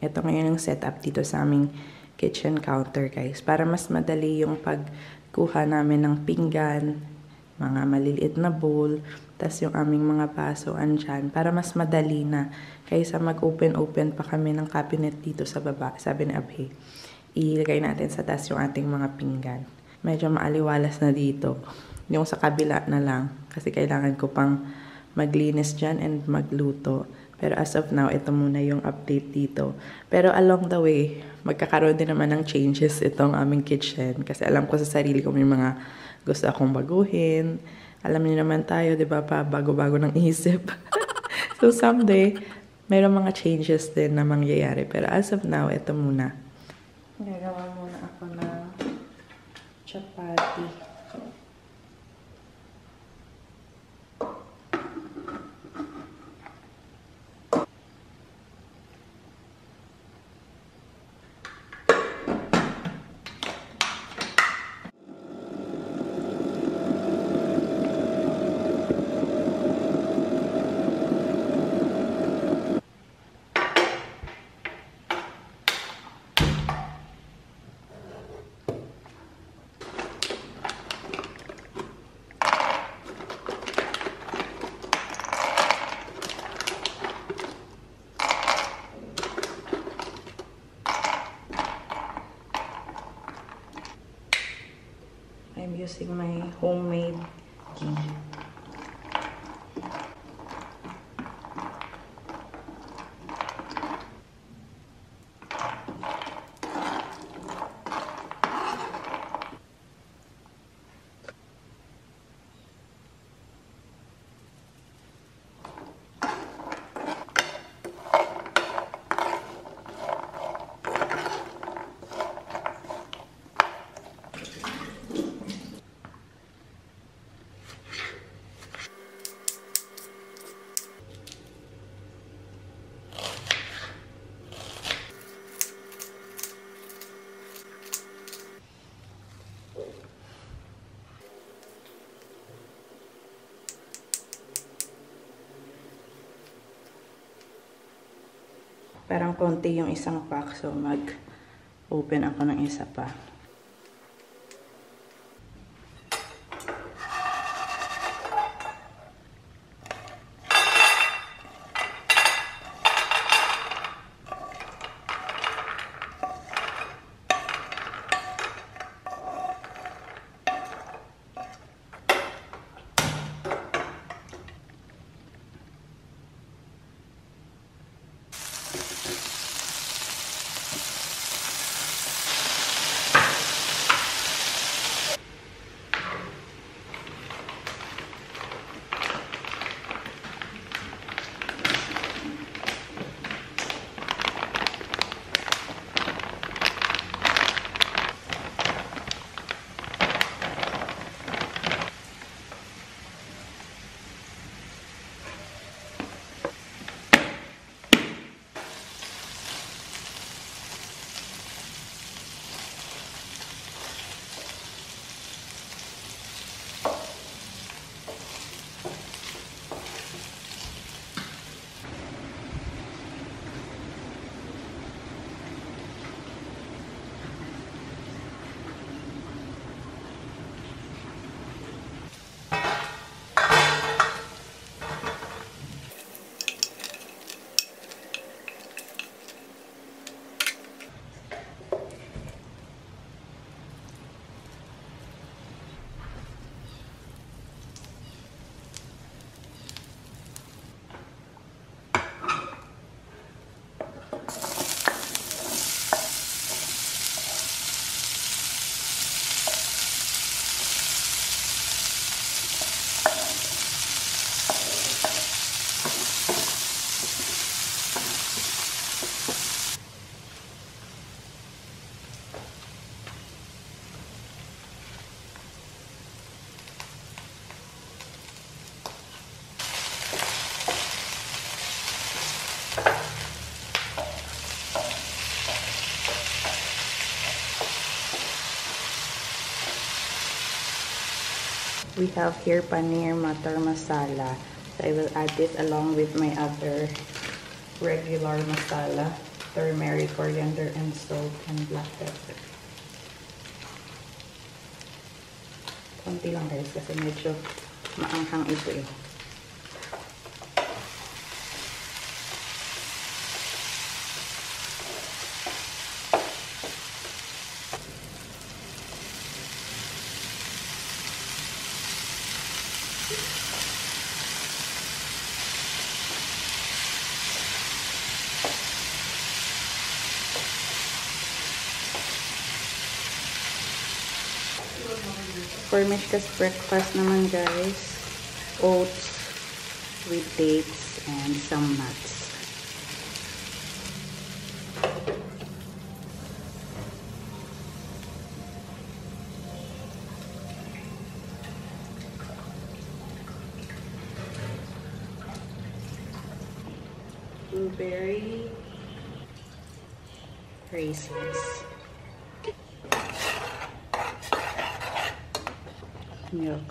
Ito ngayon yung setup dito sa aming kitchen counter, guys. Para mas madali yung pagkuha namin ng pinggan, mga maliliit na bowl, tas yung aming mga baso andyan. Para mas madali na kaysa mag-open-open pa kami ng cabinet dito sa baba. Sabi ni Abhi, ilagay natin sa taas yung ating mga pinggan. Medyo maaliwalas na dito. Yung sa kabila na lang. Kasi kailangan ko pang maglinis dyan and magluto. Pero as of now, ito muna yung update dito. Pero along the way, magkakaroon din naman ng changes itong aming kitchen. Kasi alam ko sa sarili ko may mga gusto akong baguhin. Alam niyo naman tayo, di ba, pa bago-bago ng isip. So someday, mayroong mga changes din na mangyayari. Pero as of now, ito muna. Gagawa muna ako ng chapati. I'm using my homemade ghee. Parang konti yung isang pack, so mag-open ako ng isa pa. We have here paneer matar masala. So I will add it along with my other regular masala, turmeric, coriander, and salt, and black pepper. Konti lang guys kasi medyo maanghang ito eh. For Mishka's breakfast naman guys, oats with dates and some nuts. Blueberry, raisins, milk.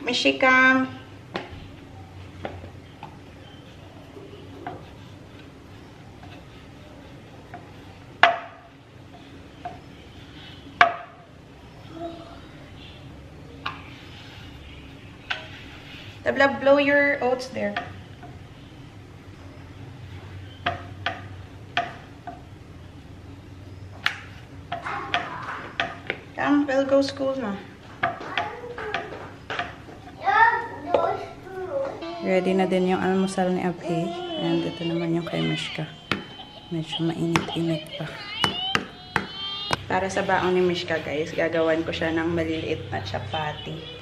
Mishika. Tabla, blow your oats there. Come, we'll go school now. Ready na din yung almusal ni Abhi. And ito naman yung kay Mishka. Medyo mainit-init pa. Para sa baon ni Mishka guys, gagawan ko siya ng maliliit na chapati.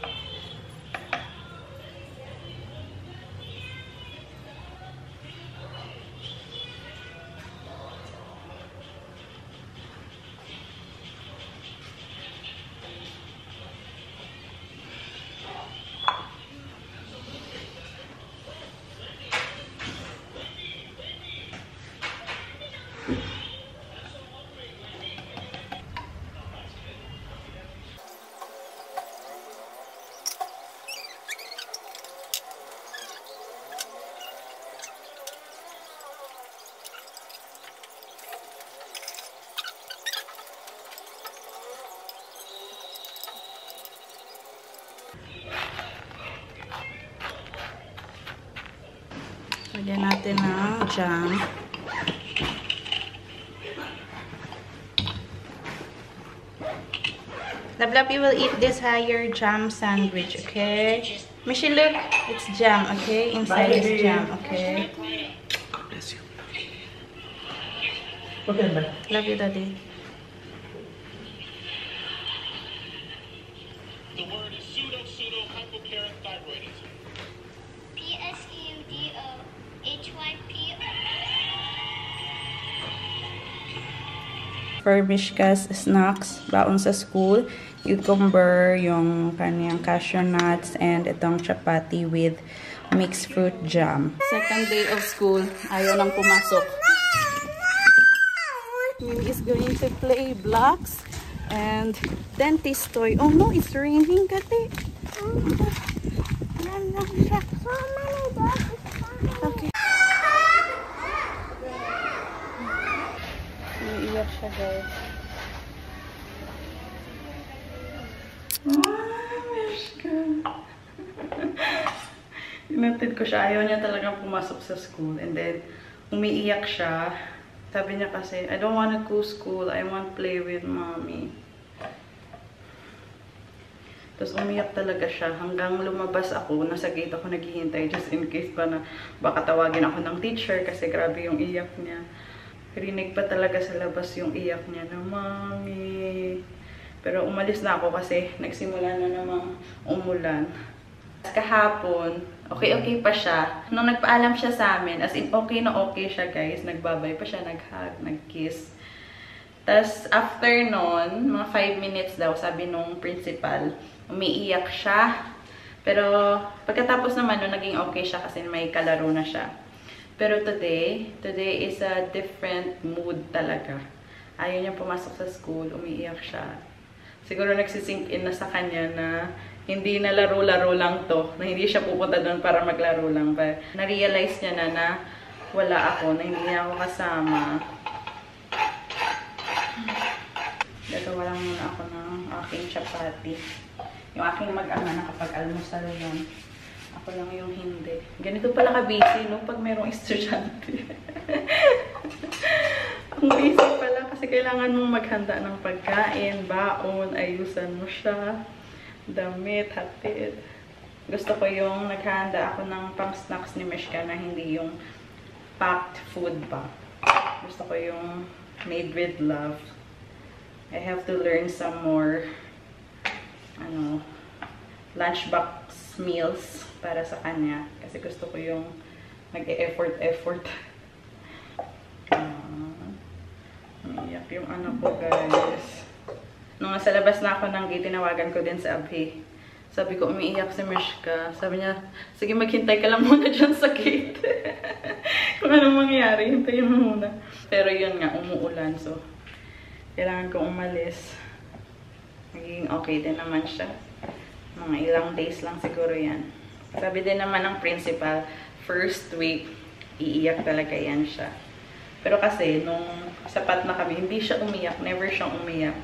Lagyan natin ng jam. Lablab, you will eat this higher jam sandwich, okay? Mishi, look, it's jam, okay? Inside is jam, okay? Bless you. Love you, Daddy. The word is pseudo-hypoparathyroidism. PSEUDOHYP. For Mishka's snacks, baon sa school, cucumber, yung kanyang cashew nuts, and itong chapati with mixed fruit jam. Second day of school, ayaw nang pumasok. Mimi is going to play blocks and dentist toy. Oh no, it's raining, Kate. Okay. Iiyak siya, guys. Inatid ko siya. Ayaw niya talagang pumasok sa school. And then, umiiyak siya. Sabi niya kasi, I don't want to go school. I want to play with mommy. Tapos umiyak talaga siya. Hanggang lumabas ako, nasa gate ako naghihintay just in case pa na baka tawagin ako ng teacher kasi grabe yung iyak niya. Rinig pa talaga sa labas yung iyak niya na, mommy. Pero umalis na ako kasi nagsimula na namang umulan. Kahapon, okay pa siya. Nung nagpaalam siya sa amin, as in okay na okay siya, guys. Nagbabay pa siya, nag-hug, nag-kiss. Tapos after nun, mga 5 minutes daw, sabi nung principal, umiiyak siya. Pero pagkatapos naman nun, naging okay siya kasi may kalaro na siya. Pero today is a different mood talaga. Ayaw niya pumasok sa school, umiiyak siya. Siguro nagsisink in na sa kanya na hindi na laro-laro lang to. Na hindi siya pupunta doon para maglaro lang. But na-realize niya na wala ako, na hindi niya ako kasama. Gagawa lang muna ako ng aking chapati. Yung aking mag-ama nakapag-almusal yun. Ako lang yung hindi. Ganito pala ka-busy, no? Pag mayroong estudyante. Ang busy pala kasi kailangan mong maghanda ng pagkain, baon, ayusan mo siya, damit, hatid. Gusto ko yung naghahanda ako ng pang-snacks ni Mishka na hindi yung packed food pa. Gusto ko yung made with love. I have to learn some more lunchbox meals para sa kanya. Kasi gusto ko yung nag-e-effort. Umiiyak yung anak ko, guys. Nung nasa labas na ako ng gate, tinawagan ko din sa Abhi. Sabi ko, umiiyak si Mishka. Sabi niya, sige maghintay ka lang muna dyan sa gate. Kung anong mangyari, hintayin mo muna. Pero yun nga, umuulan. So, kailangan kong umalis. Naging okay din naman siya. Mga ilang days lang siguro yan. Sabi din naman ng principal, first week, iiyak talaga yan siya. Pero kasi, nung sapat na kami, hindi siya umiyak. Never siyang umiyak.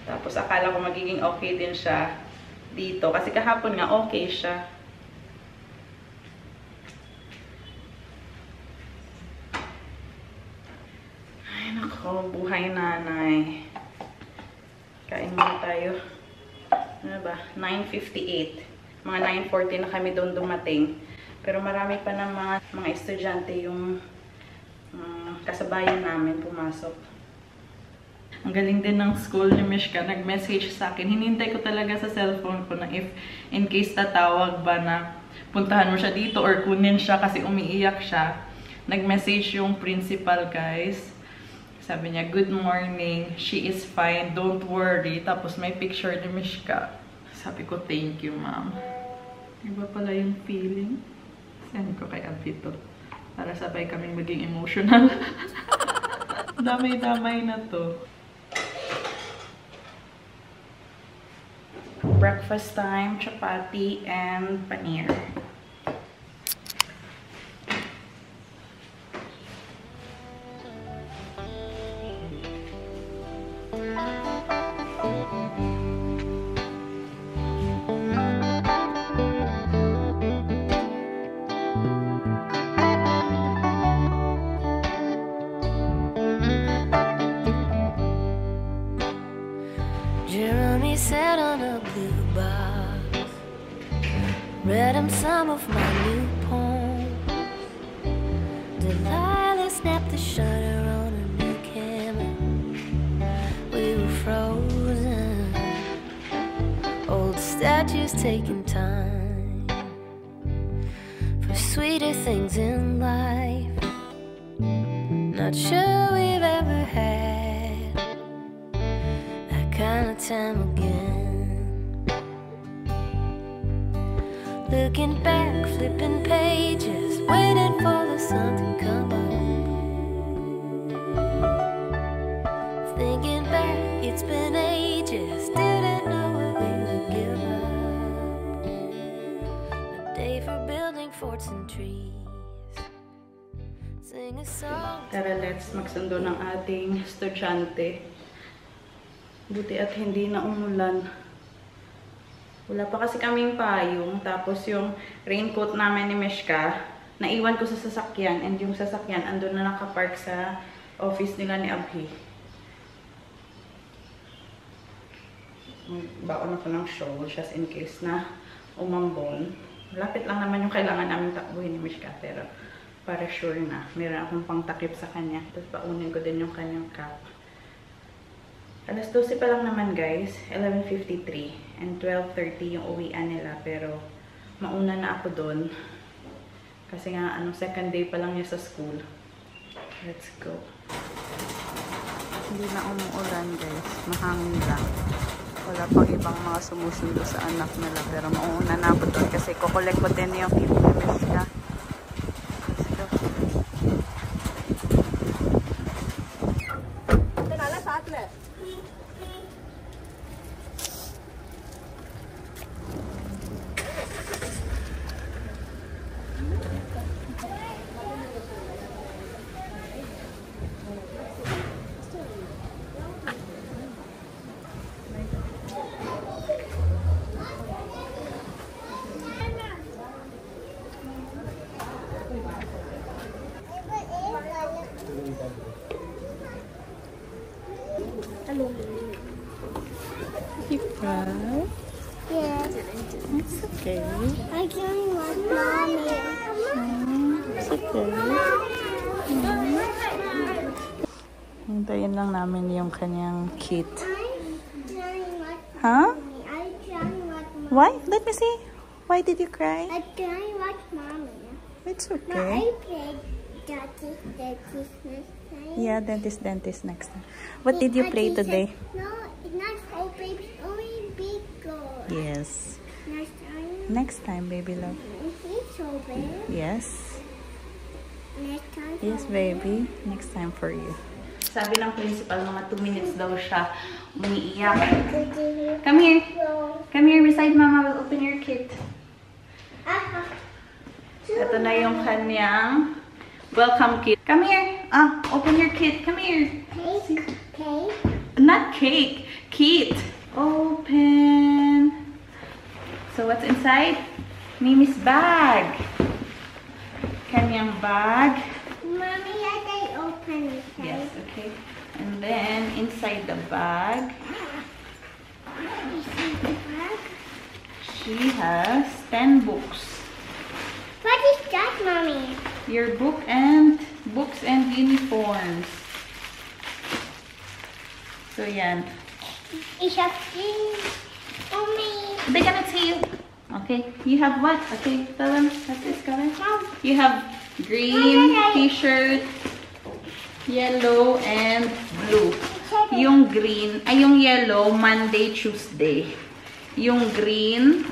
Tapos, akala ko magiging okay din siya dito. Kasi kahapon nga, okay siya. Ay, nako. Buhay nanay. Kain muna tayo. Ano ba? 9:58. Mga 9:40 na kami doon dumating. Pero marami pa ng mga estudyante yung kasabayan namin pumasok. Ang galing din ng school ni Mishka. Nag-message sa akin. Hinintay ko talaga sa cellphone ko na if in case tatawag ba na puntahan mo siya dito or kunin siya kasi umiiyak siya. Nag-message yung principal, guys. Sabi niya, good morning. She is fine. Don't worry. Tapos may picture ni Mishka. Sabi ko, thank you, ma'am. Iba pala yung feeling. Send ko kay Abito. Para sabay kaming maging emotional. Damay-damay na to. Breakfast time, chapati, and paneer. Jeremy sat on a blue box, read him some of my new poems. Delilah snapped the shutter on a new camera. We were frozen, old statues taking time for sweeter things in life. Not sure we've ever had that kind of time again. Looking back, flipping pages, waiting for the sun to come up. Thinking back, it's been ages, didn't know we would give up. A day for building forts and trees. Sing a song. Tara, let's magsundo ng ating estudyante. Buti at hindi na umulan. Wala pa kasi kaming payong. Tapos yung raincoat namin ni Mishka, naiwan ko sa sasakyan. And yung sasakyan, andun na nakapark sa office nila ni Abhi. Baon ako ng shawl, just in case na umambon. Lapit lang naman yung kailangan namin takbuhin ni Mishka. Pero para sure na, meron akong pang takip sa kanya. Tapos paunin ko din yung kanyang cap. Alas 12 pa lang naman guys, 11:53 and 12:30 yung uwian nila, pero mauna na ako doon kasi nga second day pa lang niya sa school. Let's go. Hindi na umuulan guys, mahangin lang. Wala pang ibang mga sumusundo sa anak nila, pero mauna na ako doon kasi kukolek ko din yung kit ni Mishka. Let's go. You cry? Yeah. It's okay. I don't want mommy. It's okay. Hintayin lang namin yung kanyang kit. Huh? I don't want mommy. Why? Let me see. Why did you cry? I don't want mommy. It's No, okay. I played dentist next time. Yeah, dentist next time. What did you play today? No, it's not so big. It's only big girl. Yes. Next time. Next time, baby love. It's so big. Yes. Next time. Yes, baby. Next time for you. Sabi ng principal, mga 2 minutes daw siya umiiyak. Come here. Come here beside mama. We'll open your kit. Ito na yung kanyang welcome kit. Come here. Open your kit. Come here. Cake. Cake. Not cake. Kit. Open. So what's inside? Mimi's bag. Kanyang bag. Mommy, I can open it. Yes, okay. And then inside the bag, she has 10 books. What is that, mommy? Your books and uniforms. So yan. It's a thing. Mommy. They cannot see you. Okay. You have what? Okay, tell them what this color. Mom. You have green t-shirt, yellow, and blue. Yung green, yung yellow, Monday, Tuesday. Yung green,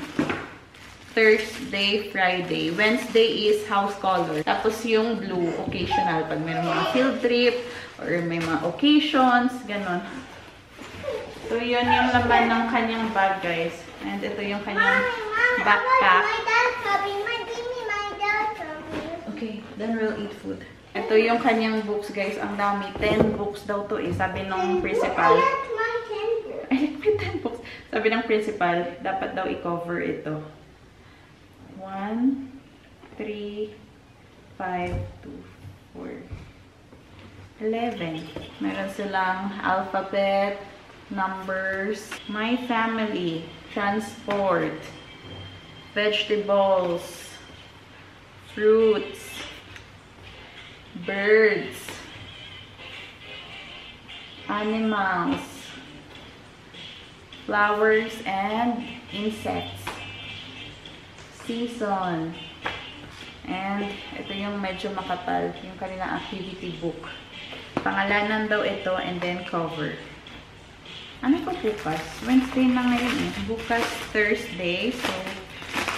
Thursday, Friday. Wednesday is house color. Tapos yung blue, occasional. Pag mayroong mga field trip, or may mga occasions, ganon. So, yun yung laman ng kanyang bag, guys. And ito yung kanyang backpack. My dad coming. My dad coming. Okay, then we'll eat food. Ito yung kanyang books, guys. Ang dami. 10 books daw to eh. Sabi ng principal. I like my 10 books. I like my 10 books. Sabi ng principal, dapat daw i-cover ito. 1, 3, 5, 2, 4, 11. Meron silang alphabet, numbers, my family, transport, vegetables, fruits, birds, animals, flowers, and insects, season, and ito yung medyo makapal, yung kanilang activity book. Pangalanan daw ito and then cover. Ano po bukas? Wednesday na ngayon eh. Bukas Thursday. So,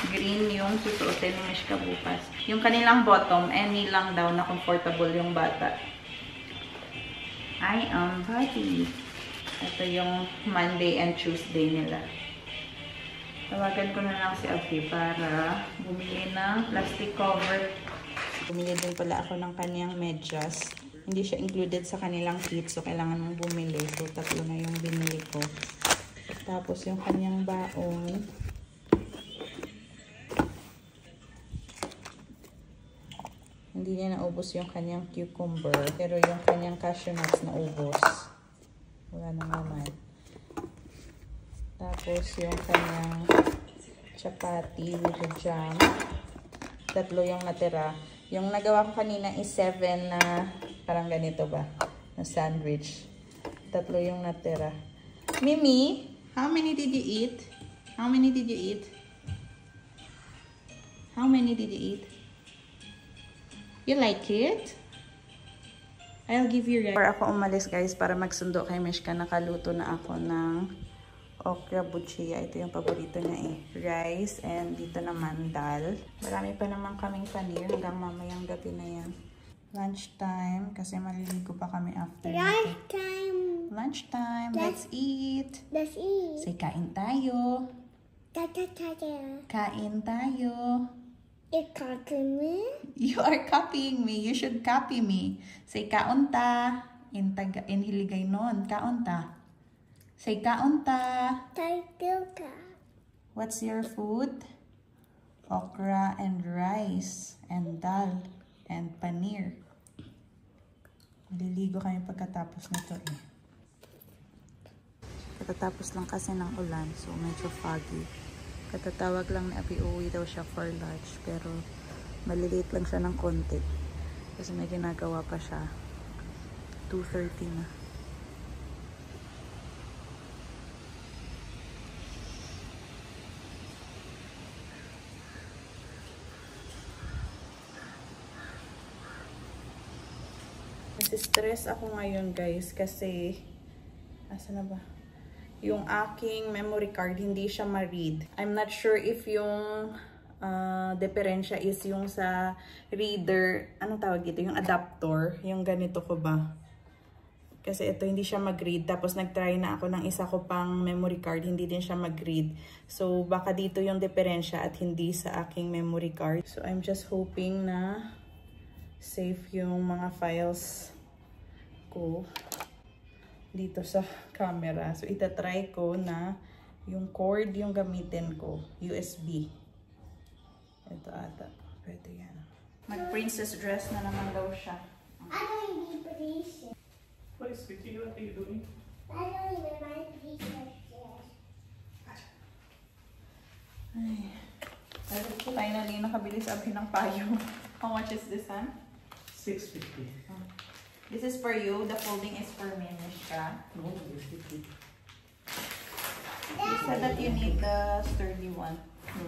green yung susuotin ni Mishka bukas. Yung kanilang bottom, any lang daw na comfortable yung bata. I am happy. Ito yung Monday and Tuesday nila. Tawagan ko na lang si Abby para bumili ng plastic cover. Bumili din pala ako ng kaniyang medyas. Hindi siya included sa kanilang kit, so kailangan mong bumili. So, 3 na yung binili ko. Tapos yung kaniyang baon. Hindi niya naubos yung kaniyang cucumber. Pero yung kaniyang cashew nuts naubos. Wala nang naman. Tapos yung kaniyang chapati with jam. 3 yung natira. Yung nagawa ko kanina is 7 na parang ganito ba? Na sandwich. 3 yung natira. Mimi, how many did you eat? How many did you eat? How many did you eat? You like it? I'll give you rice. Before ako umalis guys, para magsundo kay Mishka, nakaluto na ako ng okra buchia. Ito yung paborito niya eh. Rice and dito naman dal. Marami pa naman kaming paneer hanggang mamayang gabi na yan. Lunchtime kasi maliligo pa kami after. Lunchtime. Lunchtime. Let's eat. Let's eat. Say kain tayo. Ta-ta-ta-ta. Kain tayo. You copying me? You are copying me. You should copy me. Say kaunta. In Hiligaynon. Kaunta. Say kaunta. Ta-ta-ta. What's your food? Okra and rice and dal and paneer. Maliligo kami pagkatapos nito eh. Katatapos lang kasi ng ulan, so medyo foggy. Katatawag lang na uwi daw siya for lunch, pero maliliit lang siya ng konti. Kasi may ginagawa pa siya. 2:30 na. Stress ako ngayon guys kasi asa na ba? Yung aking memory card hindi siya ma-read. I'm not sure if yung diferensya is yung sa reader, anong tawag dito? Yung adapter, yung ganito ko ba? Kasi ito hindi siya mag-read. Tapos nag-try na ako ng isa ko pang memory card, hindi din siya mag-read. So baka dito yung diferensya at hindi sa aking memory card. So I'm just hoping na safe yung mga files ko dito sa camera. So itatry ko na yung cord yung gamitin ko, USB. Ito ata, pwede yan. Mag-princess dress na naman daw siya. I don't even princess. What is Vicky? What are you doing? I don't even like princess dress. Ay. Finally, nakabili sa Abhi ng payo. How much is this, huh? 650. This is for you. The folding is for me, Mishka. No, 650. You said that you need the sturdy one. No,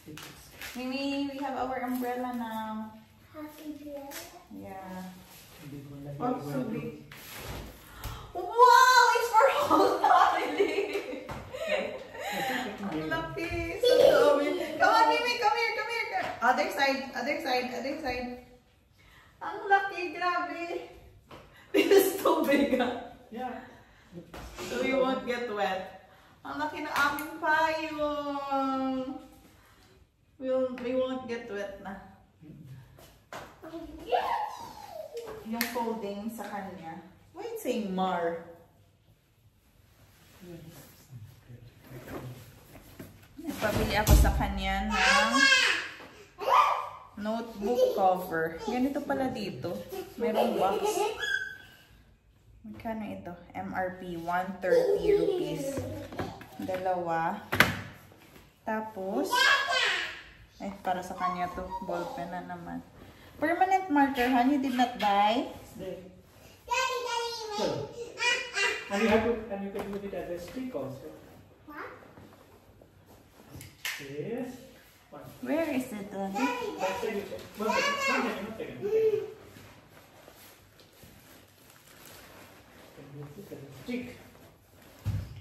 650. Mimi, we have our umbrella now. Happy dress. Yeah. Oh, so big. Wow! It's for whole family! Ang laki! So come on, Mimi! Come here! Come here! Other side! Other side! Other side! Ang laki! Grabe! This is too big, huh? Yeah. So we won't get wet. Ang laki ng aming payong! We won't get wet na. Yung folding sa kanya. Why it saying Mar? Nagpabili ako sa kanya ng notebook cover. Ganito pala dito. Merong box. Magkano ito? MRP, 130 rupees. Dalawa. Tapos, para sa kanya to. Ballpen na naman. Permanent marker, hon, you did not buy? There. Daddy, So, and you have to, and you can use it as a stick also. what? Yes. One. Where is it? That's it. You can. One second. Can use it as a stick.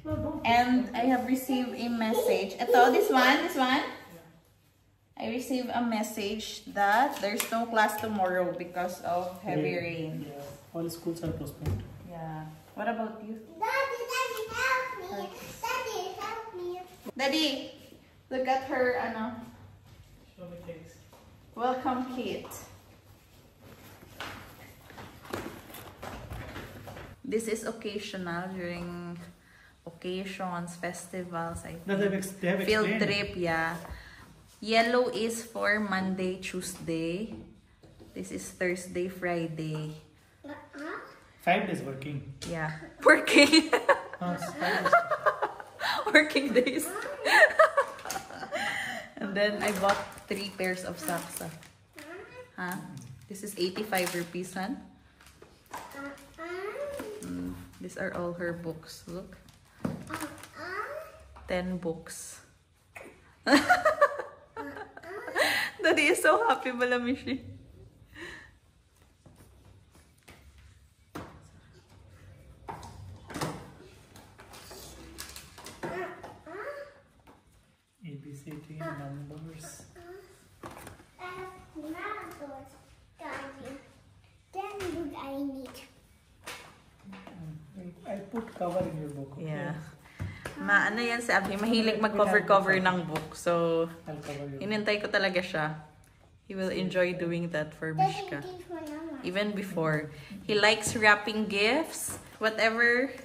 No, don't. And I have received a message. Ito, this one? I received a message that there's no class tomorrow because of heavy rain. Yeah, all schools are postponed. Yeah. What about you? Daddy, help me. Daddy, help me. Daddy, look at her, ano. Show me things. Welcome kit. This is occasional during occasions, festivals, I think. No, they have Field explained. trip, yeah. Yellow is for Monday, Tuesday. This is Thursday, Friday. 5 days working. Yeah. Working. 5 days. Working days. And then I bought 3 pairs of socks. Huh? This is 85 rupees, huh? These are all her books. Look. 10 books. Daddy is so happy, Balamishi. ABCD numbers. Numbers, Daddy. Then would I need? I put cover in your book. Okay? Yeah. Ano yan si Abhi, mahilig mag-cover-cover ng book. So, I'll cover your book. hinintay ko talaga siya. He will enjoy doing that for Daddy, Mishka. this one, Mama. Even before. He likes wrapping gifts. Whatever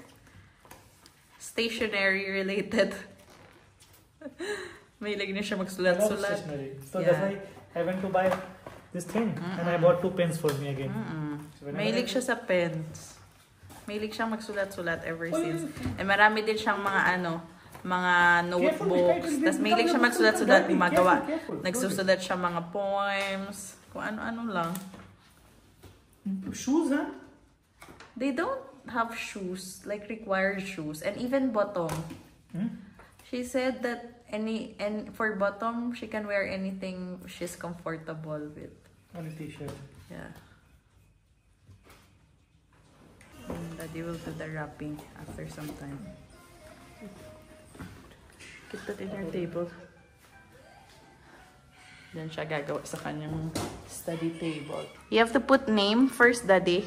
stationery related. Mahilig niya siya I love magsulat-sulat. stationery. So Yeah. that's why I went to buy this thing. And I bought 2 pens for me again. So whenever Mahilig I- siya sa pens. Mahilig siyang magsulat-sulat ever Oh, since. yeah. And marami din siyang mga mga notebooks. Careful, Tapos mahilig siya magsulat-sulat, Careful, gumagawa. careful. Nagsusulat siya mga poems. Kung ano-ano lang. Shoes, huh? They don't have shoes, like required shoes. And even bottom. She said that and for bottom, she can wear anything she's comfortable with. Only t-shirt. Yeah. And Daddy will do the wrapping after some time. Keep that in your table. Then siya gagawa sa kanyang study table. You have to put name first, Daddy.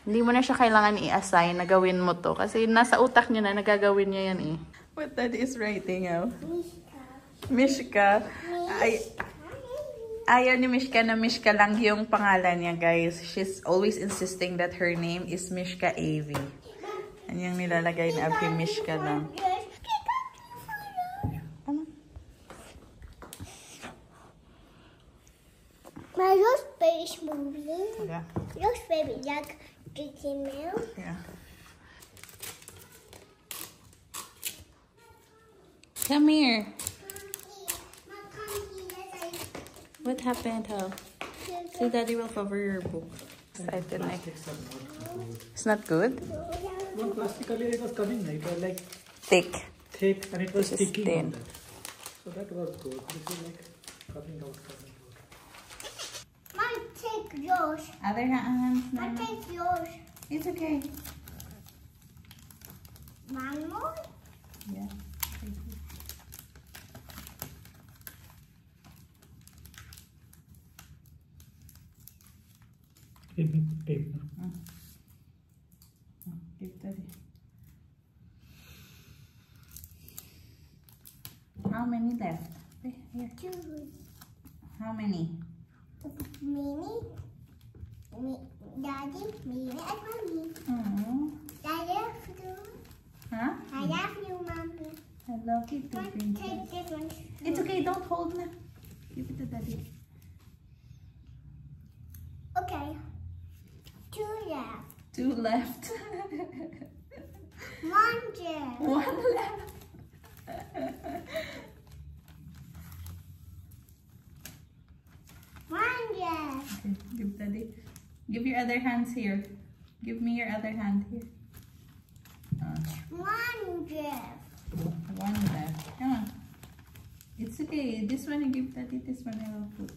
Hindi mo na siya kailangan i-assign na gawin mo to. Kasi nasa utak niya na nagagawin niya yan eh. What Daddy is writing out? Mishka. Ayaw ni Mishka na Mishka lang yung pangalan niya, guys. She's always insisting that her name is Mishka Avi. Yan yung nilalagay na Abhi, Mishka lang. Ano? My rose baby is moving. Yeah. Rose baby like drinking milk. Yeah. Come here. What happened? How? So Daddy will cover your book. Excited na. It's not good? No, plastic earlier it was coming, right? It was like Thick. thick and it was This is sticky. thin. on that. So that was good. This is like coming out. Mom, take yours. Other hands Mom, take yours. It's okay. One more. Yeah. Give me paper. Give Daddy. How many left? Here. Two. How many? Mini. Daddy, Mini, and Mommy. Oh. I love you. Huh? I love you, Mommy. I love you too, Mom, Princess. take this one. It's okay, don't hold na. Give it to Daddy. Okay. Two left. 2 left. One left. 1 left. One left. Okay, give Daddy. Give your other hands here. Give me your other hand here. One left. 1 left. Come on. It's okay. This one you give Daddy. This one I will put.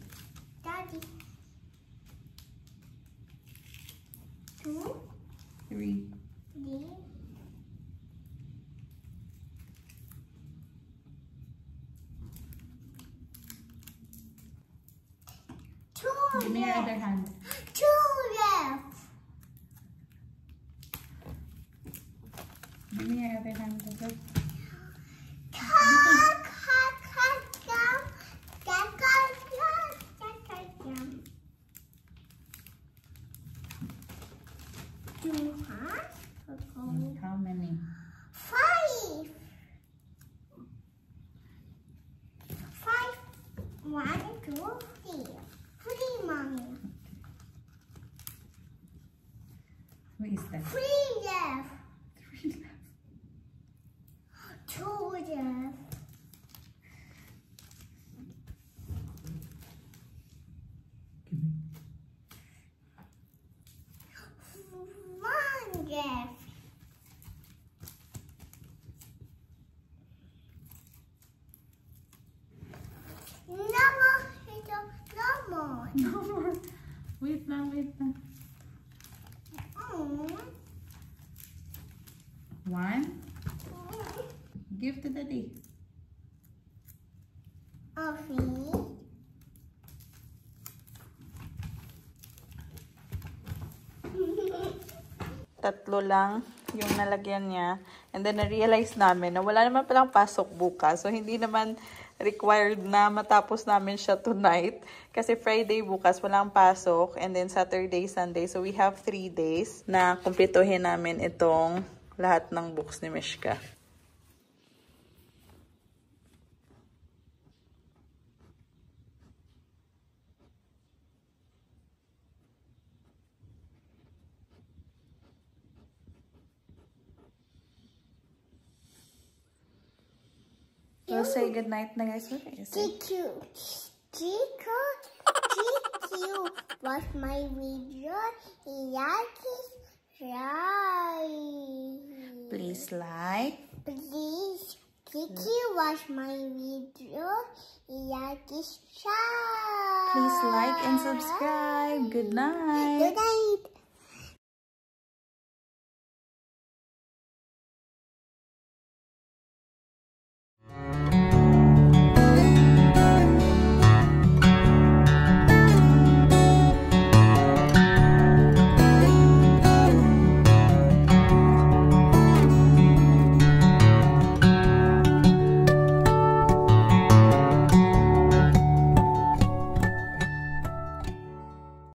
Daddy. 2, 3. 3, Give me your other hand. Two left. Give me your other hand. Okay? How many? 5. 5. 1, 2, 3. 3, mommy. Who is that? 3 left. 2 left. One left. No more. Wait lang, wait lang. One. Give to daddy. Tatlo lang yung nalagyan niya. And then, na-realize namin na wala naman palang pasok bukas. So, hindi naman required na matapos namin siya tonight. Kasi Friday bukas, walang pasok. And then, Saturday, Sunday. So, we have 3 days na kumpletuhin namin itong lahat ng books ni Mishka. We'll say goodnight na guys. What is it? GQ watch my video. Like it, right. Please like. Please, GQ watch my video. Like it, right. Please like and subscribe. Good night. Good night.